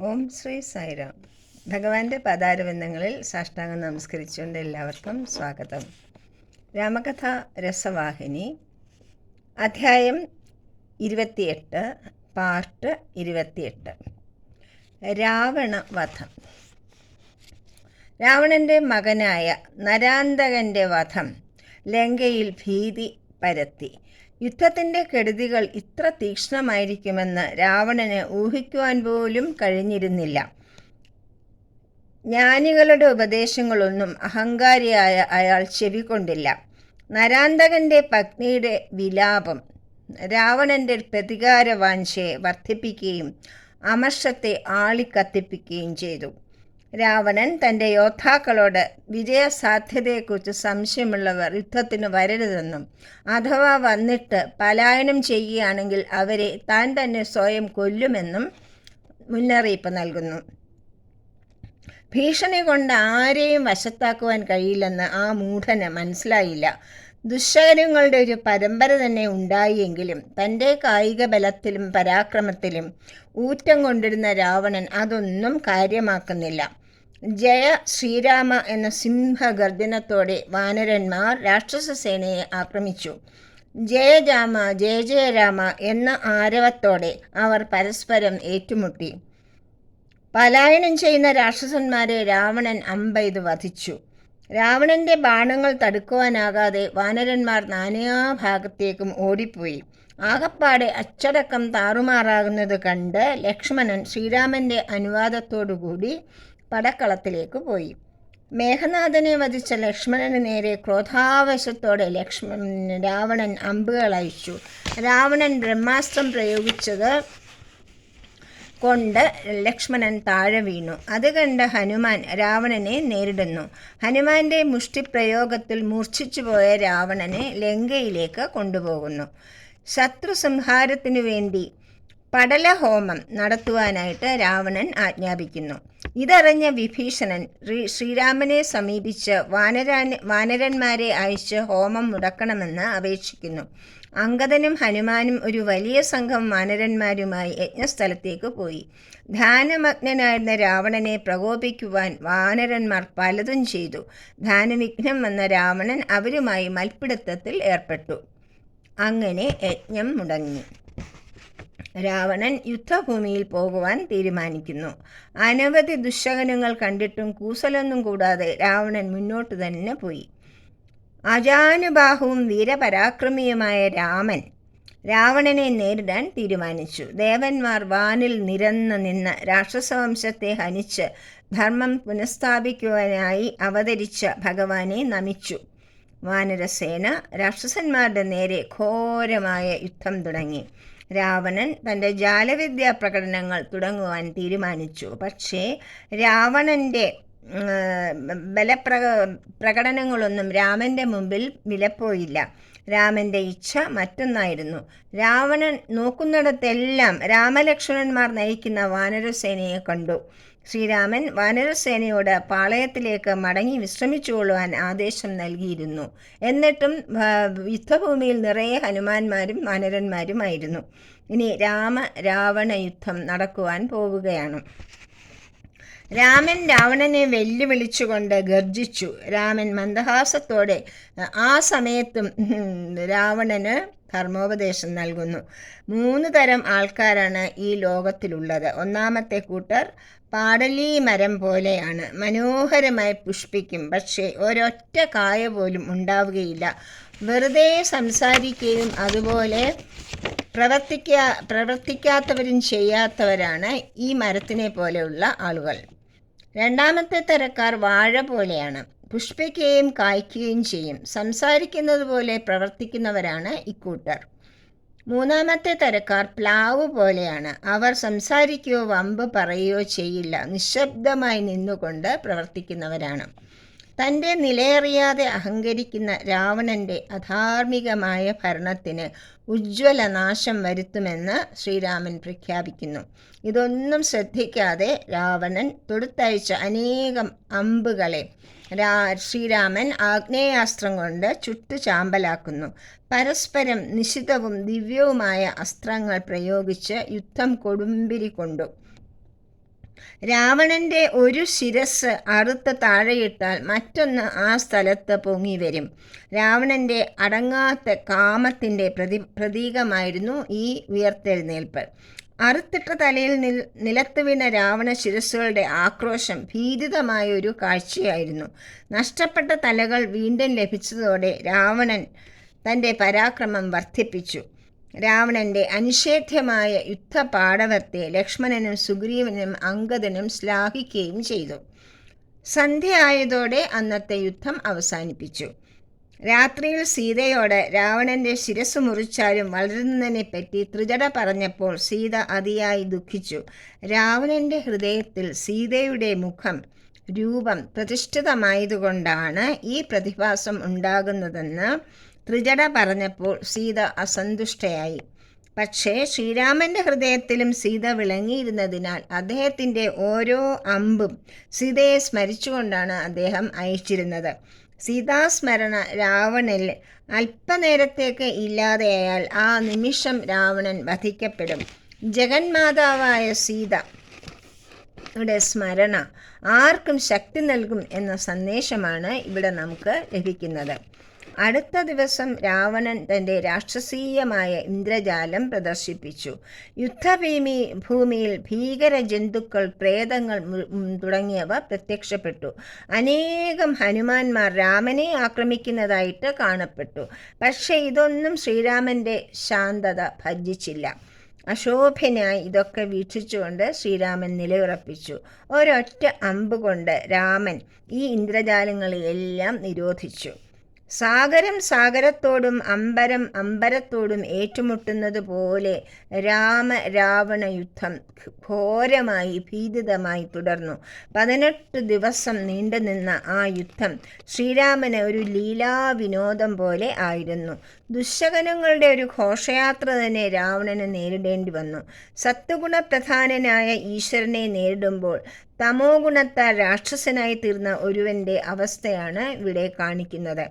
ഓം ശ്രീ സായിരാം. ഭഗവാന്റെ പദാരവിന്ദങ്ങളിൽ സാഷ്ടാംഗം നമസ്കരിച്ചുകൊണ്ട് എല്ലാവർക്കും സ്വാഗതം. രാമകഥ രസവാഹിനി അധ്യായം 28, പാർട്ട് 28. രാവണവധം. രാവണൻ്റെ മകനായ നരാന്തകൻ്റെ വധം ലങ്കയിൽ ഭീതി പരത്തി. യുദ്ധത്തിൻ്റെ കെടുതികൾ ഇത്ര തീക്ഷ്ണമായിരിക്കുമെന്ന് രാവണന് ഊഹിക്കുവാൻ പോലും കഴിഞ്ഞിരുന്നില്ല. ജ്ഞാനികളുടെ ഉപദേശങ്ങളൊന്നും അഹങ്കാരിയായ അയാൾ ചെവിക്കൊണ്ടില്ല. നരാന്തകൻ്റെ പത്നിയുടെ വിലാപം രാവണൻ്റെ പ്രതികാരവാഞ്ചയെ വർദ്ധിപ്പിക്കുകയും അമർഷത്തെ ആളിക്കത്തിപ്പിക്കുകയും ചെയ്തു. രാവണൻ തൻ്റെ യോദ്ധാക്കളോട് വിജയസാധ്യതയെക്കുറിച്ച് സംശയമുള്ളവർ യുദ്ധത്തിന് വരരുതെന്നും അഥവാ വന്നിട്ട് പലായനം ചെയ്യുകയാണെങ്കിൽ അവരെ താൻ തന്നെ സ്വയം കൊല്ലുമെന്നും മുന്നറിയിപ്പ് നൽകുന്നു. ഭീഷണി കൊണ്ട് ആരെയും വശത്താക്കുവാൻ കഴിയില്ലെന്ന് ആ മൂഢന് മനസ്സിലായില്ല. ദുശ്ശകനങ്ങളുടെ ഒരു പരമ്പര തന്നെ ഉണ്ടായെങ്കിലും തൻ്റെ കായിക ബലത്തിലും പരാക്രമത്തിലും ഊറ്റം കൊണ്ടിരുന്ന രാവണൻ അതൊന്നും കാര്യമാക്കുന്നില്ല. ജയ ശ്രീരാമ എന്ന സിംഹഗർജനത്തോടെ വാനരന്മാർ രാക്ഷസ സേനയെ ആക്രമിച്ചു. ജയരാമ ജയ ജയരാമ എന്ന ആരവത്തോടെ അവർ പരസ്പരം ഏറ്റുമുട്ടി. പലായനം ചെയ്യുന്ന രാക്ഷസന്മാരെ രാവണൻ അമ്പെയ്ത് വധിച്ചു. രാവണൻ്റെ ബാണങ്ങൾ തടുക്കുവാനാകാതെ വാനരന്മാർ നാനാഭാഗത്തേക്കും ഓടിപ്പോയി. ആകപ്പാടെ അച്ചടക്കം താറുമാറാകുന്നത് കണ്ട് ലക്ഷ്മണൻ ശ്രീരാമൻ്റെ അനുവാദത്തോടുകൂടി പടക്കളത്തിലേക്ക് പോയി. മേഘനാഥനെ വധിച്ച ലക്ഷ്മണന് നേരെ ക്രോധാവശത്തോടെ രാവണൻ അമ്പുകൾ അയച്ചു. രാവണൻ ബ്രഹ്മാസ്ത്രം പ്രയോഗിച്ചത് കൊണ്ട് ലക്ഷ്മണൻ താഴെ വീണു. അത് കണ്ട് ഹനുമാൻ രാവണനെ നേരിടുന്നു. ഹനുമാന്റെ മുഷ്ടിപ്രയോഗത്തിൽ മൂർച്ഛിച്ചുപോയ രാവണനെ ലങ്കയിലേക്ക് കൊണ്ടുപോകുന്നു. ശത്രു സംഹാരത്തിനു വേണ്ടി പടലഹോമം നടത്തുവാനായിട്ട് രാവണൻ ആജ്ഞാപിക്കുന്നു. ഇതറിഞ്ഞ വിഭീഷണൻ ശ്രീരാമനെ സമീപിച്ച് വാനരന്മാരെ അയച്ച് ഹോമം മുടക്കണമെന്ന് അപേക്ഷിക്കുന്നു. അംഗദനും ഹനുമാനും ഒരു വലിയ സംഘം വാനരന്മാരുമായി യജ്ഞസ്ഥലത്തേക്ക് പോയി. ധ്യാനമഗ്നനായിരുന്ന രാവണനെ പ്രകോപിക്കുവാൻ വാനരന്മാർ പലതും ചെയ്തു. ധ്യാനവിഘ്നം വന്ന രാവണൻ അവരുമായി മൽപ്പിടുത്തത്തിൽ ഏർപ്പെട്ടു. അങ്ങനെ യജ്ഞം മുടങ്ങി. രാവണൻ യുദ്ധഭൂമിയിൽ പോകുവാൻ തീരുമാനിക്കുന്നു. അനവധി ദുശ്ശകനങ്ങൾ കണ്ടിട്ടും കൂസലൊന്നും കൂടാതെ രാവണൻ മുന്നോട്ട് തന്നെ പോയി. അജാനുബാഹുവും വീരപരാക്രമിയുമായ രാമൻ രാവണനെ നേരിടാൻ തീരുമാനിച്ചു. ദേവന്മാർ വാനിൽ നിരന്ന് നിന്ന് രാക്ഷസവംശത്തെ ഹനിച്ച് ധർമ്മം പുനഃസ്ഥാപിക്കുവാനായി അവതരിച്ച ഭഗവാനെ നമിച്ചു. വാനരസേന രാക്ഷസന്മാരുടെ നേരെ ഘോരമായ യുദ്ധം തുടങ്ങി. രാവണൻ തൻ്റെ ജാലവിദ്യാ പ്രകടനങ്ങൾ തുടങ്ങുവാൻ തീരുമാനിച്ചു. പക്ഷേ രാവണൻ്റെ പ്രകടനങ്ങളൊന്നും രാമൻ്റെ മുമ്പിൽ വിലപ്പോയില്ല. രാമൻ്റെ ഇച്ഛ മറ്റൊന്നായിരുന്നു. രാവണൻ നോക്കുന്നിടത്തെല്ലാം രാമലക്ഷ്മണന്മാർ നയിക്കുന്ന വാനരസേനയെ കണ്ടു. ശ്രീരാമൻ വാനരസേനയോട് പാളയത്തിലേക്ക് മടങ്ങി വിശ്രമിച്ചുകൊള്ളുവാൻ ആദേശം നൽകിയിരുന്നു. എന്നിട്ടും യുദ്ധഭൂമിയിൽ നിറയെ ഹനുമാന്മാരും വാനരന്മാരുമായിരുന്നു. ഇനി രാവണ യുദ്ധം നടക്കുവാൻ പോവുകയാണ്. രാമൻ രാവണനെ വെല്ലുവിളിച്ചുകൊണ്ട് ഗർജിച്ചു. രാമൻ മന്ദഹാസത്തോടെ ആ സമയത്തും രാവണന് ധർമ്മോപദേശം നൽകുന്നു. 3 തരം ആൾക്കാരാണ് ഈ ലോകത്തിലുള്ളത്. ഒന്നാമത്തെ കൂട്ടർ പാടലീ മരം പോലെയാണ്. മനോഹരമായി പുഷ്പിക്കും, പക്ഷേ ഒരൊറ്റ കായ പോലും ഉണ്ടാവുകയില്ല. വെറുതെ സംസാരിക്കുകയും അതുപോലെ പ്രവർത്തിക്കാത്തവരും ചെയ്യാത്തവരാണ് ഈ മരത്തിനെ പോലെയുള്ള ആളുകൾ. രണ്ടാമത്തെ തരക്കാർ വാഴ പോലെയാണ്. പുഷ്പിക്കുകയും കായ്ക്കുകയും ചെയ്യും. സംസാരിക്കുന്നത് പോലെ പ്രവർത്തിക്കുന്നവരാണ് ഇക്കൂട്ടർ. മൂന്നാമത്തെ തരക്കാർ പ്ലാവ് പോലെയാണ്. അവർ സംസാരിക്കുകയോ വമ്പ് പറയുകയോ ചെയ്യില്ല. നിശബ്ദമായി നിന്നുകൊണ്ട് പ്രവർത്തിക്കുന്നവരാണ്. തൻ്റെ നിലയറിയാതെ അഹങ്കരിക്കുന്ന രാവണൻ്റെ അധാർമികമായ ഭരണത്തിന് ഉജ്ജ്വല നാശം വരുത്തുമെന്ന് ശ്രീരാമൻ പ്രഖ്യാപിക്കുന്നു. ഇതൊന്നും ശ്രദ്ധിക്കാതെ രാവണൻ തൊടുത്തയച്ച അനേകം അമ്പുകളെ ശ്രീരാമൻ ആഗ്നേയാസ്ത്രം കൊണ്ട് ചുട്ടു ചാമ്പലാക്കുന്നു. പരസ്പരം നിശിതവും ദിവ്യവുമായ അസ്ത്രങ്ങൾ പ്രയോഗിച്ച് യുദ്ധം കൊടുമ്പിരി കൊണ്ടു. രാവണന്റെ ഒരു ശിരസ് അറുത്ത് താഴെയിട്ടാൽ മറ്റൊന്ന് ആ സ്ഥലത്ത് പൊങ്ങി വരും. രാവണന്റെ അടങ്ങാത്ത കാമത്തിൻ്റെ പ്രതീകമായിരുന്നു ഈ ഉയർത്തെഴുന്നേൽപ്പ്. അറുത്തിട്ട തലയിൽ നിലത്ത് വീണ രാവണ ശിരസ്സുകളുടെ ആക്രോശം ഭീതിതമായ ഒരു കാഴ്ചയായിരുന്നു. നഷ്ടപ്പെട്ട തലകൾ വീണ്ടും ലഭിച്ചതോടെ രാവണൻ തൻ്റെ പരാക്രമം വർദ്ധിപ്പിച്ചു. രാവണന്റെ അനിഷേധ്യമായ യുദ്ധപാടവത്തെ ലക്ഷ്മണനും സുഗ്രീവനും അംഗദനും ശ്ലാഘിക്കുകയും ചെയ്തു. സന്ധ്യ ആയതോടെ അന്നത്തെ യുദ്ധം അവസാനിപ്പിച്ചു. രാത്രിയിൽ സീതയോട് രാവണന്റെ ശിരസ് മുറിച്ചാലും വളരുന്നതിനെപ്പറ്റി ത്രിജട പറഞ്ഞപ്പോൾ സീത അതിയായി ദുഃഖിച്ചു. രാവണന്റെ ഹൃദയത്തിൽ സീതയുടെ രൂപം പ്രതിഷ്ഠിതമായതുകൊണ്ടാണ് ഈ പ്രതിഭാസം ഉണ്ടാകുന്നതെന്ന് ത്രിജട പറഞ്ഞപ്പോൾ സീത അസന്തുഷ്ടയായി. പക്ഷേ ശ്രീരാമന്റെ ഹൃദയത്തിലും സീത വിളങ്ങിയിരുന്നതിനാൽ അദ്ദേഹത്തിൻ്റെ ഓരോ അമ്പും സീതയെ സ്മരിച്ചുകൊണ്ടാണ് അദ്ദേഹം അയച്ചിരുന്നത്. സീതാസ്മരണ രാവണനിൽ അല്പനേരത്തേക്ക് ഇല്ലാതെയായാൽ ആ നിമിഷം രാവണൻ വധിക്കപ്പെടും. ജഗന്മാതാവായ സീതയുടെ സ്മരണ ആർക്കും ശക്തി നൽകും എന്ന സന്ദേശമാണ് ഇവിടെ നമുക്ക് ലഭിക്കുന്നത്. അടുത്ത ദിവസം രാവണൻ തൻ്റെ രാക്ഷസീയമായ ഇന്ദ്രജാലം പ്രദർശിപ്പിച്ചു. ഭൂമിയിൽ ഭീകര ജന്തുക്കൾ, പ്രേതങ്ങൾ തുടങ്ങിയവ പ്രത്യക്ഷപ്പെട്ടു. അനേകം ഹനുമാന്മാർ രാമനെ ആക്രമിക്കുന്നതായിട്ട് കാണപ്പെട്ടു. പക്ഷേ ഇതൊന്നും ശ്രീരാമൻ്റെ ശാന്തത ഭജിച്ചില്ല. അശോഭനായി ഇതൊക്കെ വീക്ഷിച്ചുകൊണ്ട് ശ്രീരാമൻ നിലയുറപ്പിച്ചു. ഒരൊറ്റ അമ്പ് കൊണ്ട് രാമൻ ഈ ഇന്ദ്രജാലങ്ങളെയെല്ലാം നിരോധിച്ചു. സാഗരം സാഗരത്തോടും അമ്പരം അമ്പരത്തോടും ഏറ്റുമുട്ടുന്നത് പോലെ രാവണ യുദ്ധം ഘോരമായി ഭീതിതമായി തുടർന്നു. 18 ദിവസം നീണ്ടുനിന്ന ആ യുദ്ധം ശ്രീരാമന് ഒരു ലീലാവിനോദം പോലെ ആയിരുന്നു. ദുശ്ശകനങ്ങളുടെ ഒരു ഘോഷയാത്ര തന്നെ രാവണന് നേരിടേണ്ടി വന്നു. സത്വഗുണപ്രധാനനായ ഈശ്വരനെ നേരിടുമ്പോൾ തമോ ഗുണത്താൽ രാക്ഷസനായി തീർന്ന ഒരുവൻ്റെ അവസ്ഥയാണ് ഇവിടെ കാണിക്കുന്നത്.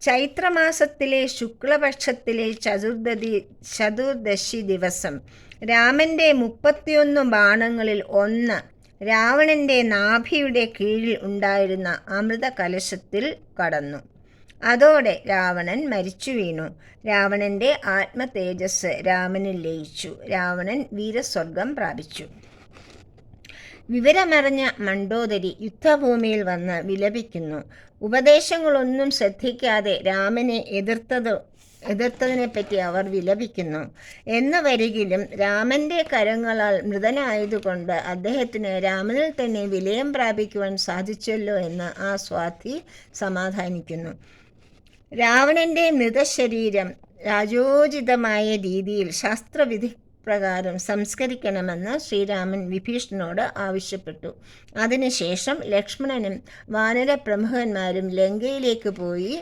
ചൈത്രമാസത്തിലെ ശുക്ലപക്ഷത്തിലെ ചതുർദശി ദിവസം രാമൻ്റെ 31 ബാണങ്ങളിൽ ഒന്ന് രാവണൻ്റെ നാഭിയുടെ കീഴിൽ ഉണ്ടായിരുന്ന അമൃത കലശത്തിൽ കടന്നു. അതോടെ രാവണൻ മരിച്ചു വീണു. രാവണൻ്റെ ആത്മതേജസ് രാമനിൽ ലയിച്ചു. രാവണൻ വീരസ്വർഗം പ്രാപിച്ചു. വിവരമറിഞ്ഞ മണ്ഡോദരി യുദ്ധഭൂമിയിൽ വന്ന് വിലപിക്കുന്നു. ഉപദേശങ്ങളൊന്നും ശ്രദ്ധിക്കാതെ രാമനെ എതിർത്തതിനെപ്പറ്റി അവർ വിലപിക്കുന്നു. എന്ന് വരികിലും രാമൻ്റെ കരങ്ങളാൽ മൃതനായതുകൊണ്ട് അദ്ദേഹത്തിന് രാമനിൽ തന്നെ വിലയം പ്രാപിക്കുവാൻ സാധിച്ചല്ലോ എന്ന് ആ സ്വാതി സമാധാനിക്കുന്നു. രാവണൻ്റെ മൃതശരീരം രാജോചിതമായ രീതിയിൽ ശാസ്ത്രവിധി പ്രകാരം സംസ്കരിക്കണമെന്ന് ശ്രീരാമൻ വിഭീഷണനോട് ആവശ്യപ്പെട്ടു. അതിനുശേഷം ലക്ഷ്മണനും വാനരപ്രമുഖന്മാരും ലങ്കയിലേക്ക് പോയി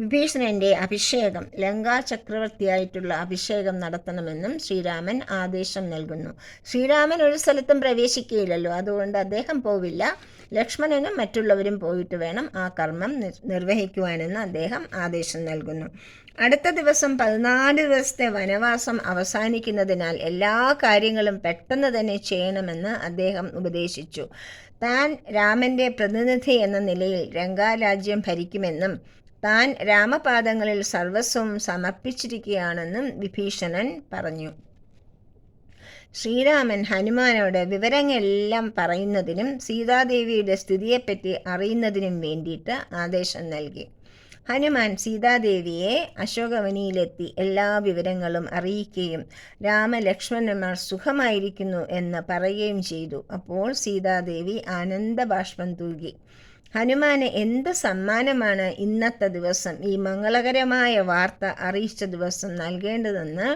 വിഭീഷണൻ്റെ അഭിഷേകം, ലങ്കാ ചക്രവർത്തിയായിട്ടുള്ള അഭിഷേകം നടത്തണമെന്നും ശ്രീരാമൻ ആദേശം നൽകുന്നു. ശ്രീരാമൻ ഒരു സ്ഥലത്തും പ്രവേശിക്കുകയില്ലല്ലോ, അതുകൊണ്ട് അദ്ദേഹം പോവില്ല. ലക്ഷ്മണനും മറ്റുള്ളവരും പോയിട്ട് വേണം ആ കർമ്മം നിർവഹിക്കുവാനെന്ന് അദ്ദേഹം ആദേശം നൽകുന്നു. അടുത്ത ദിവസം 14 ദിവസത്തെ വനവാസം അവസാനിക്കുന്നതിനാൽ എല്ലാ കാര്യങ്ങളും പെട്ടെന്ന് തന്നെ ചെയ്യണമെന്ന് അദ്ദേഹം ഉപദേശിച്ചു. താൻ രാമൻ്റെ പ്രതിനിധി എന്ന നിലയിൽ ലങ്കാരാജ്യം ഭരിക്കുമെന്നും താൻ രാമപാദങ്ങളിൽ സർവസ്വം സമർപ്പിച്ചിരിക്കുകയാണെന്നും വിഭീഷണൻ പറഞ്ഞു. ശ്രീരാമൻ ഹനുമാനോട് വിവരങ്ങളെല്ലാം പറയുന്നതിനും സീതാദേവിയുടെ സ്ഥിതിയെപ്പറ്റി അറിയുന്നതിനും വേണ്ടിയിട്ട് ആദേശം നൽകി. ഹനുമാൻ സീതാദേവിയെ അശോകവനിയിലെത്തി എല്ലാ വിവരങ്ങളും അറിയിക്കുകയും രാമലക്ഷ്മണന്മാർ സുഖമായിരിക്കുന്നു എന്ന് പറയുകയും ചെയ്തു. അപ്പോൾ സീതാദേവി ആനന്ദബാഷ്പം തൂകി. ഹനുമാന് എന്ത് സമ്മാനമാണ് ഇന്നത്തെ ദിവസം, ഈ മംഗളകരമായ വാർത്ത അറിയിച്ച ദിവസം നൽകേണ്ടതെന്ന്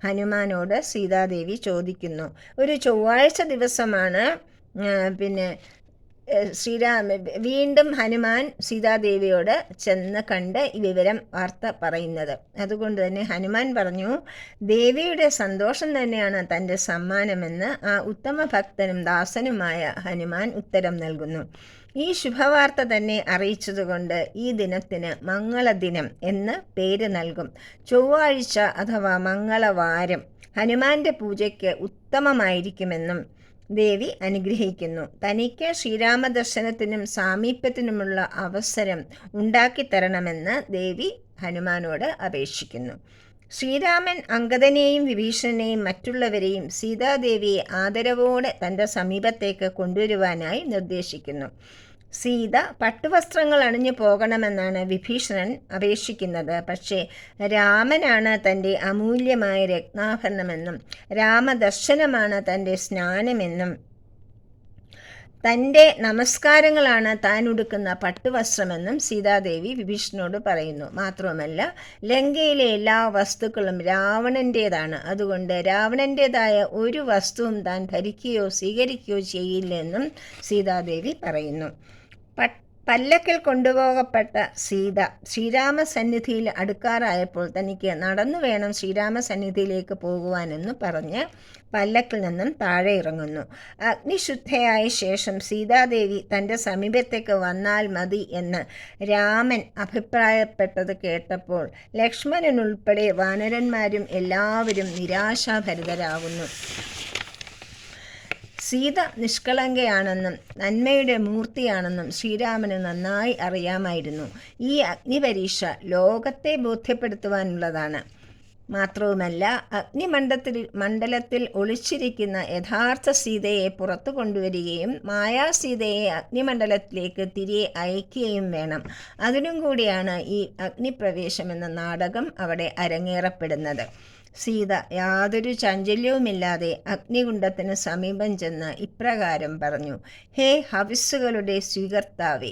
ഹനുമാനോട് സീതാദേവി ചോദിക്കുന്നു. ഒരു ചൊവ്വാഴ്ച ദിവസമാണ് വീണ്ടും ഹനുമാൻ സീതാദേവിയോട് ചെന്ന് കണ്ട് ഈ വാർത്ത പറയുന്നത്. അതുകൊണ്ട് തന്നെ ഹനുമാൻ പറഞ്ഞു, ദേവിയുടെ സന്തോഷം തന്നെയാണ് തൻ്റെ സമ്മാനമെന്ന് ആ ഉത്തമ ഭക്തനും ദാസനുമായ ഹനുമാൻ ഉത്തരം നൽകുന്നു. ഈ ശുഭവാർത്ത തന്നെ അറിയിച്ചതുകൊണ്ട് ഈ ദിനത്തിന് മംഗളദിനം എന്ന് പേര് നൽകും. ചൊവ്വാഴ്ച അഥവാ മംഗളവാരം ഹനുമാന്റെ പൂജയ്ക്ക് ഉത്തമമായിരിക്കുമെന്നും ദേവി അനുഗ്രഹിക്കുന്നു. തനിക്ക് ശ്രീരാമദർശനത്തിനും സാമീപ്യത്തിനുമുള്ള അവസരം ഉണ്ടാക്കിത്തരണമെന്ന് ദേവി ഹനുമാനോട് അപേക്ഷിക്കുന്നു. ശ്രീരാമൻ അംഗദനെയും വിഭീഷണനെയും മറ്റുള്ളവരെയും സീതാദേവിയെ ആദരവോടെ തൻ്റെ സമീപത്തേക്ക് കൊണ്ടുവരുവാനായി നിർദ്ദേശിക്കുന്നു. സീത പട്ടുവസ്ത്രങ്ങൾ അണിഞ്ഞു പോകണമെന്നാണ് വിഭീഷണൻ അപേക്ഷിക്കുന്നത്. പക്ഷേ രാമനാണ് തൻ്റെ അമൂല്യമായ രത്നാഭരണമെന്നും രാമദർശനമാണ് തൻ്റെ സ്നാനമെന്നും തൻ്റെ നമസ്കാരങ്ങളാണ് താൻ ഉടുക്കുന്ന പട്ടുവസ്ത്രമെന്നും സീതാദേവി വിഭീഷണനോട് പറയുന്നു. മാത്രവുമല്ല, ലങ്കയിലെ എല്ലാ വസ്തുക്കളും രാവണൻ്റേതാണ്. അതുകൊണ്ട് രാവണൻ്റേതായ ഒരു വസ്തുവും താൻ ധരിക്കുകയോ സ്വീകരിക്കുകയോ ചെയ്യില്ലെന്നും സീതാദേവി പറയുന്നു. പല്ലക്കിൽ കൊണ്ടുപോകപ്പെട്ട സീത ശ്രീരാമസന്നിധിയിൽ അടുക്കാറായപ്പോൾ തനിക്ക് നടന്നു വേണം ശ്രീരാമസന്നിധിയിലേക്ക് പോകുവാനെന്ന് പറഞ്ഞ് പല്ലക്കിൽ നിന്നും താഴെ ഇറങ്ങുന്നു. അഗ്നിശുദ്ധയായ ശേഷം സീതാദേവി തൻ്റെ സമീപത്തേക്ക് വന്നാൽ മതി എന്ന് രാമൻ അഭിപ്രായപ്പെട്ടത് കേട്ടപ്പോൾ ലക്ഷ്മണനുൾപ്പെടെ വാനരന്മാരും എല്ലാവരും നിരാശാഭരിതരാകുന്നു. സീത നിഷ്കളങ്കയാണെന്നും നന്മയുടെ മൂർത്തിയാണെന്നും ശ്രീരാമന് നന്നായി അറിയാമായിരുന്നു. ഈ അഗ്നിപരീക്ഷ ലോകത്തെ ബോധ്യപ്പെടുത്തുവാനുള്ളതാണ്. മാത്രവുമല്ല, മണ്ഡലത്തിൽ ഒളിച്ചിരിക്കുന്ന യഥാർത്ഥ സീതയെ പുറത്തു കൊണ്ടുവരികയും മായാസീതയെ അഗ്നിമണ്ഡലത്തിലേക്ക് തിരികെ അയക്കുകയും വേണം. അതിനും കൂടിയാണ് ഈ അഗ്നിപ്രവേശം എന്ന നാടകം അവിടെ അരങ്ങേറപ്പെടുന്നത്. സീത യാതൊരു ചാഞ്ചല്യവുമില്ലാതെ അഗ്നികുണ്ഡത്തിന് സമീപം ചെന്ന് ഇപ്രകാരം പറഞ്ഞു: ഹേ ഹവിസ്സുകളുടെ സ്വീകർത്താവേ,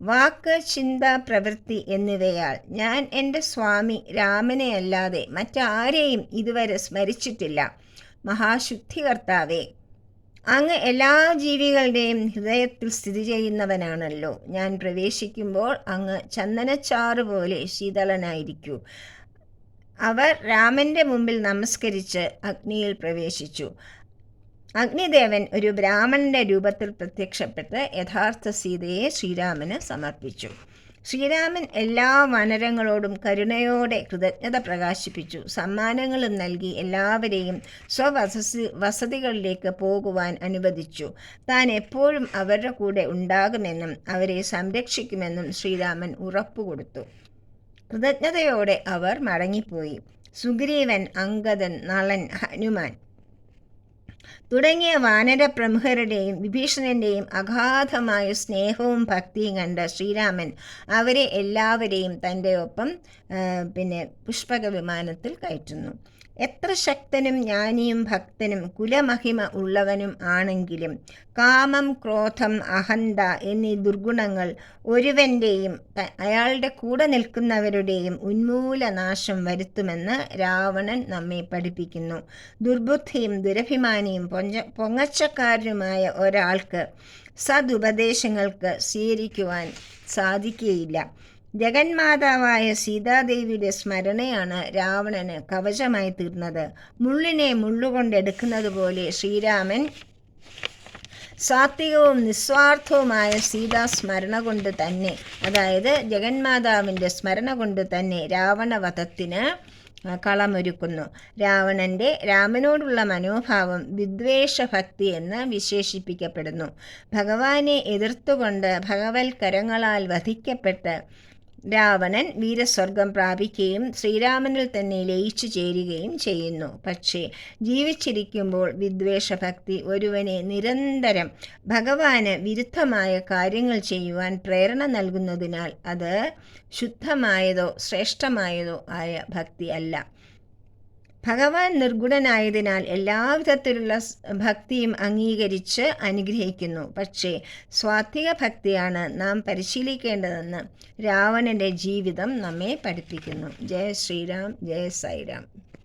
വാക്ക്, ചിന്ത, പ്രവൃത്തി എന്നിവയാൽ ഞാൻ എൻ്റെ സ്വാമി രാമനെ അല്ലാതെ മറ്റാരെയും ഇതുവരെ സ്മരിച്ചിട്ടില്ല. മഹാശുദ്ധികർത്താവേ, അങ്ങ് എല്ലാ ജീവികളുടെയും ഹൃദയത്തിൽ സ്ഥിതി ചെയ്യുന്നവനാണല്ലോ. ഞാൻ പ്രവേശിക്കുമ്പോൾ അങ്ങ് ചന്ദനച്ചാറ് പോലെ ശീതളനായിരിക്കൂ. അവർ രാമൻ്റെ മുമ്പിൽ നമസ്കരിച്ച് അഗ്നിയിൽ പ്രവേശിച്ചു. അഗ്നിദേവൻ ഒരു ബ്രാഹ്മണന്റെ രൂപത്തിൽ പ്രത്യക്ഷപ്പെട്ട് യഥാർത്ഥ സീതയെ ശ്രീരാമന് സമർപ്പിച്ചു. ശ്രീരാമൻ എല്ലാ വാനരങ്ങളോടും കരുണയോടെ കൃതജ്ഞത പ്രകാശിപ്പിച്ചു. സമ്മാനങ്ങളും നൽകി എല്ലാവരെയും വസതികളിലേക്ക് പോകുവാൻ അനുവദിച്ചു. താൻ എപ്പോഴും അവരുടെ കൂടെ ഉണ്ടാകുമെന്നും അവരെ സംരക്ഷിക്കുമെന്നും ശ്രീരാമൻ ഉറപ്പുകൊടുത്തു. കൃതജ്ഞതയോടെ അവർ മടങ്ങിപ്പോയി. സുഗ്രീവൻ, അംഗദൻ, നളൻ, ഹനുമാൻ തുടങ്ങിയ വാനര പ്രമുഖരുടെയും വിഭീഷണൻ്റെയും അഗാധമായ സ്നേഹവും ഭക്തിയും കണ്ട ശ്രീരാമൻ അവരെ എല്ലാവരെയും തൻ്റെ ഒപ്പം പുഷ്പക വിമാനത്തിൽ കയറ്റുന്നു. എത്ര ശക്തനും ജ്ഞാനിയും ഭക്തനും കുലമഹിമ ഉള്ളവനും ആണെങ്കിലും കാമം, ക്രോധം, അഹന്ത എന്നീ ദുർഗുണങ്ങൾ ഒരുവൻ്റെയും അയാളുടെ കൂടെ നിൽക്കുന്നവരുടെയും ഉന്മൂലനാശം വരുത്തുമെന്ന് രാവണൻ നമ്മെ പഠിപ്പിക്കുന്നു. ദുർബുദ്ധിയും ദുരഭിമാനിയും പൊങ്ങച്ചക്കാരനുമായ ഒരാൾക്ക് സദുപദേശങ്ങൾക്ക് സ്വീകരിക്കുവാൻ സാധിക്കുകയില്ല. ജഗന്മാതാവായ സീതാദേവിയുടെ സ്മരണയാണ് രാവണന് കവചമായി തീർന്നത്. മുള്ളിനെ മുള്ളുകൊണ്ടെടുക്കുന്നത് പോലെ ശ്രീരാമൻ സാത്വികവും നിസ്വാർത്ഥവുമായ സീതാസ്മരണ കൊണ്ട് തന്നെ, അതായത് ജഗന്മാതാവിൻ്റെ സ്മരണ കൊണ്ട് തന്നെ രാവണവധത്തിന് കളമൊരുക്കുന്നു. രാമനോടുള്ള മനോഭാവം വിദ്വേഷഭക്തി എന്ന് വിശേഷിപ്പിക്കപ്പെടുന്നു. ഭഗവാനെ എതിർത്തുകൊണ്ട് ഭഗവത്കരങ്ങളാൽ വധിക്കപ്പെട്ട് രാവണൻ വീരസ്വർഗം പ്രാപിക്കുകയും ശ്രീരാമനിൽ തന്നെ ലയിച്ചു ചേരുകയും ചെയ്യുന്നു. പക്ഷേ ജീവിച്ചിരിക്കുമ്പോൾ വിദ്വേഷഭക്തി ഒരുവനെ നിരന്തരം ഭഗവാന് വിരുദ്ധമായ കാര്യങ്ങൾ ചെയ്യുവാൻ പ്രേരണ നൽകുന്നതിനാൽ അത് ശുദ്ധമായതോ ശ്രേഷ്ഠമായതോ ആയ ഭക്തി അല്ല. ഭഗവാൻ നിർഗുണനായതിനാൽ എല്ലാവിധത്തിലുള്ള ഭക്തിയും അംഗീകരിച്ച് അനുഗ്രഹിക്കുന്നു. പക്ഷേ സ്വാത്വിക ഭക്തിയാണ് നാം പരിശീലിക്കേണ്ടതെന്ന് രാവണൻ്റെ ജീവിതം നമ്മെ പഠിപ്പിക്കുന്നു. ജയ ശ്രീരാം, ജയ സായിരാം.